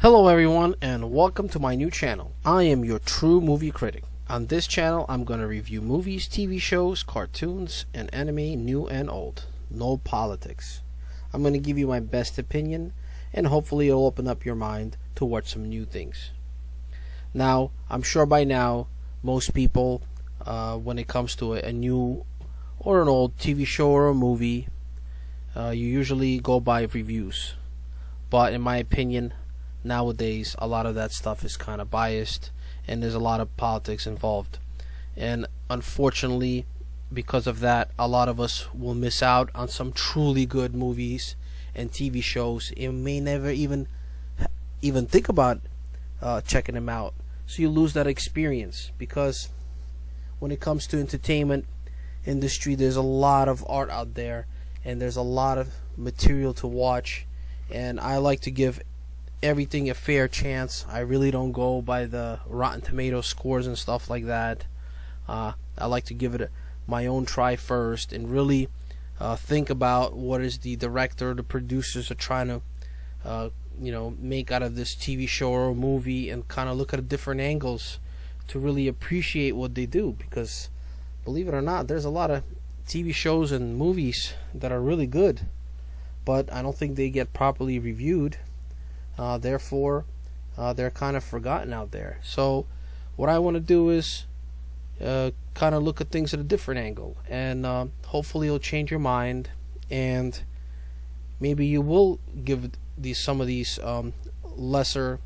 Hello everyone and welcome to my new channel. I am your true movie critic. On this channel I'm going to review movies, TV shows, cartoons, and anime new and old. No politics. I'm going to give you my best opinion and hopefully it'll open up your mind to watch some new things. Now, I'm sure by now most people when it comes to a new or an old TV show or a movie, you usually go by reviews. But in my opinion, nowadays a lot of that stuff is kind of biased and there's a lot of politics involved, and unfortunately because of that a lot of us will miss out on some truly good movies and TV shows and may never even think about checking them out. So you lose that experience, because when it comes to entertainment industry there's a lot of art out there and there's a lot of material to watch, and I like to give everything a fair chance. I really don't go by the Rotten Tomato scores and stuff like that. I like to give it my own try first and really think about what is the director, the producers are trying to make out of this TV show or movie, and kind of look at different angles to really appreciate what they do. Because believe it or not, there's a lot of TV shows and movies that are really good, but I don't think they get properly reviewed. Therefore, they're kind of forgotten out there. So what I want to do is kind of look at things at a different angle, and hopefully it'll change your mind, and maybe you will give some of these lesser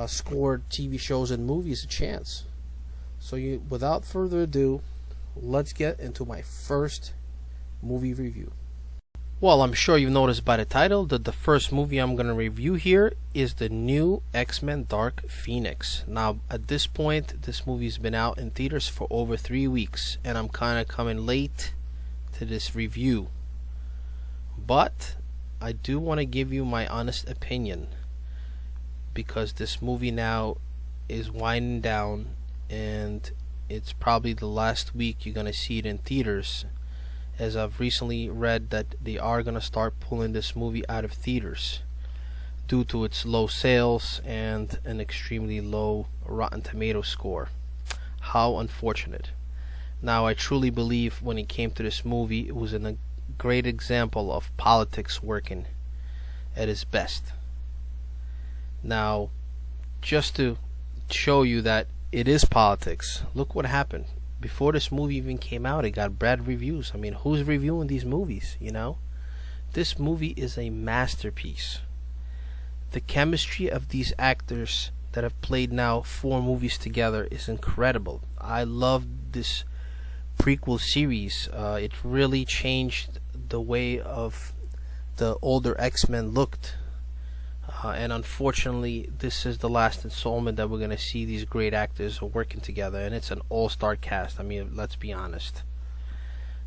scored TV shows and movies a chance. So without further ado, let's get into my first movie review. Well, I'm sure you've noticed by the title that the first movie I'm going to review here is the new X-Men Dark Phoenix. Now, at this point, this movie's been out in theaters for over 3 weeks, and I'm kind of coming late to this review. But I do want to give you my honest opinion, because this movie now is winding down, and it's probably the last week you're going to see it in theaters, as I've recently read that they are going to start pulling this movie out of theaters due to its low sales and an extremely low Rotten Tomato score. How unfortunate. Now, I truly believe when it came to this movie, it was a great example of politics working at its best. Now, just to show you that it is politics, look what happened. Before this movie even came out, it got bad reviews. I mean, who's reviewing these movies, This movie is a masterpiece. The chemistry of these actors that have played now 4 movies together is incredible. I love this prequel series. It really changed the way of the older X-Men looked. And unfortunately, this is the last installment that we're going to see these great actors working together, and it's an all-star cast. I mean, let's be honest.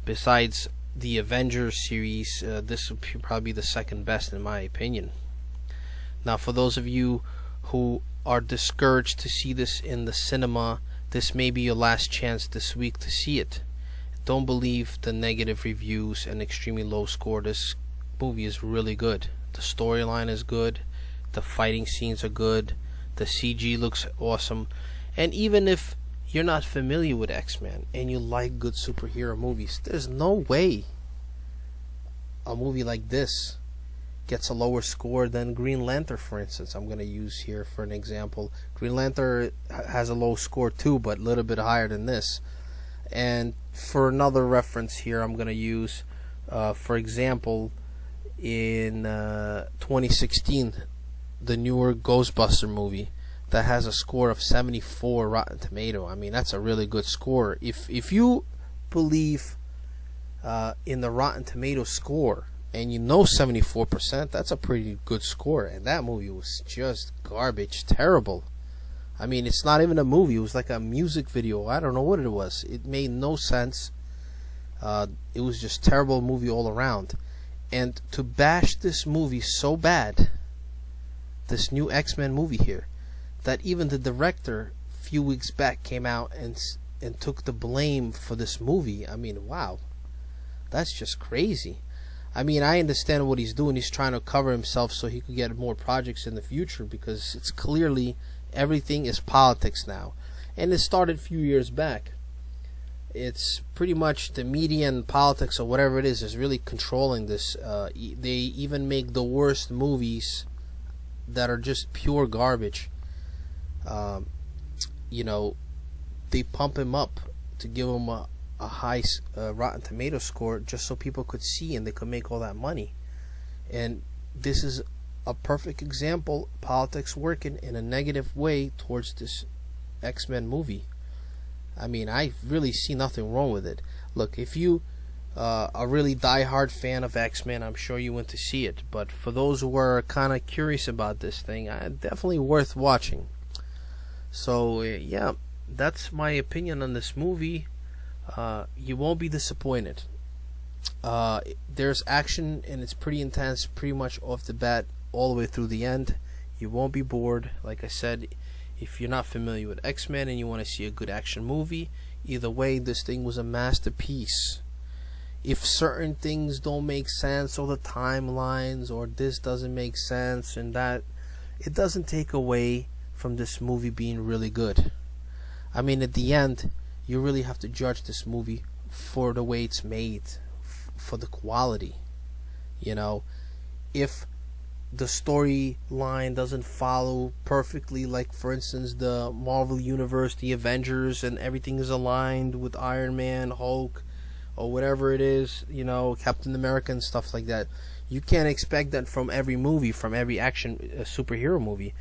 Besides the Avengers series, this would probably be the second best in my opinion. Now, for those of you who are discouraged to see this in the cinema, this may be your last chance this week to see it. Don't believe the negative reviews and extremely low score. This movie is really good. The storyline is good. The fighting scenes are good. The CG looks awesome. And even if you're not familiar with X-Men and you like good superhero movies, there's no way a movie like this gets a lower score than Green Lantern, for instance. I'm going to use here for an example. Green Lantern has a low score too, but a little bit higher than this. And for another reference here, I'm going to use, for example, in 2016, the newer Ghostbuster movie that has a score of 74 Rotten Tomato. I mean, that's a really good score. If you believe in the Rotten Tomato score and 74%, that's a pretty good score. And that movie was just garbage, terrible. I mean, it's not even a movie. It was like a music video. I don't know what it was. It made no sense. It was just terrible movie all around. And to bash this movie so bad, this new X-Men movie here, that even the director a few weeks back came out and took the blame for this movie. I mean, wow, that's just crazy. I mean, I understand what he's doing. He's trying to cover himself so he could get more projects in the future, because it's clearly everything is politics now. And it started a few years back. It's pretty much the media and politics or whatever it is really controlling this. They even make the worst movies that are just pure garbage. You know, they pump him up to give him a high Rotten Tomato score just so people could see and they could make all that money. And this is a perfect example, politics working in a negative way towards this X-Men movie. I mean, I really see nothing wrong with it. Look, if you a really die-hard fan of X-Men, I'm sure you went to see it. But for those who are kind of curious about this thing, definitely worth watching. So yeah, that's my opinion on this movie. You won't be disappointed. There's action and it's pretty intense, pretty much off the bat, all the way through the end. You won't be bored. Like I said, if you're not familiar with X-Men and you want to see a good action movie, either way, this thing was a masterpiece. If certain things don't make sense, or the timelines, or this doesn't make sense and that, it doesn't take away from this movie being really good. I mean, at the end, you really have to judge this movie for the way it's made, for the quality. You know, if the storyline doesn't follow perfectly, like for instance the Marvel Universe, the Avengers, and everything is aligned with Iron Man, Hulk, or whatever it is, you know, Captain America and stuff like that, you can't expect that from every movie, from every action superhero movie.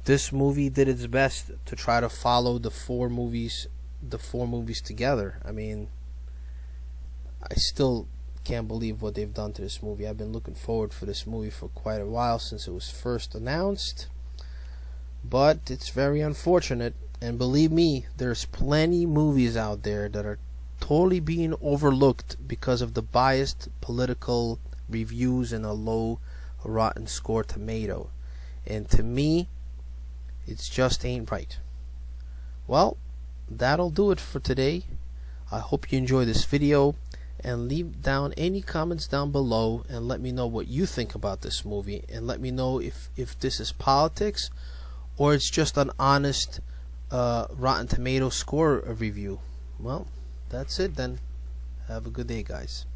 This movie did its best to try to follow the four movies together. I mean, I still can't believe what they've done to this movie. I've been looking forward for this movie for quite a while, since it was first announced. But it's very unfortunate, and believe me, there's plenty movies out there that are totally being overlooked because of the biased political reviews and a low Rotten Score Tomato. And to me, it just ain't right. Well, that'll do it for today. I hope you enjoy this video, and leave down any comments down below and let me know what you think about this movie, and let me know if this is politics or it's just an honest Rotten Tomato score review. Well, that's it then. Have a good day, guys.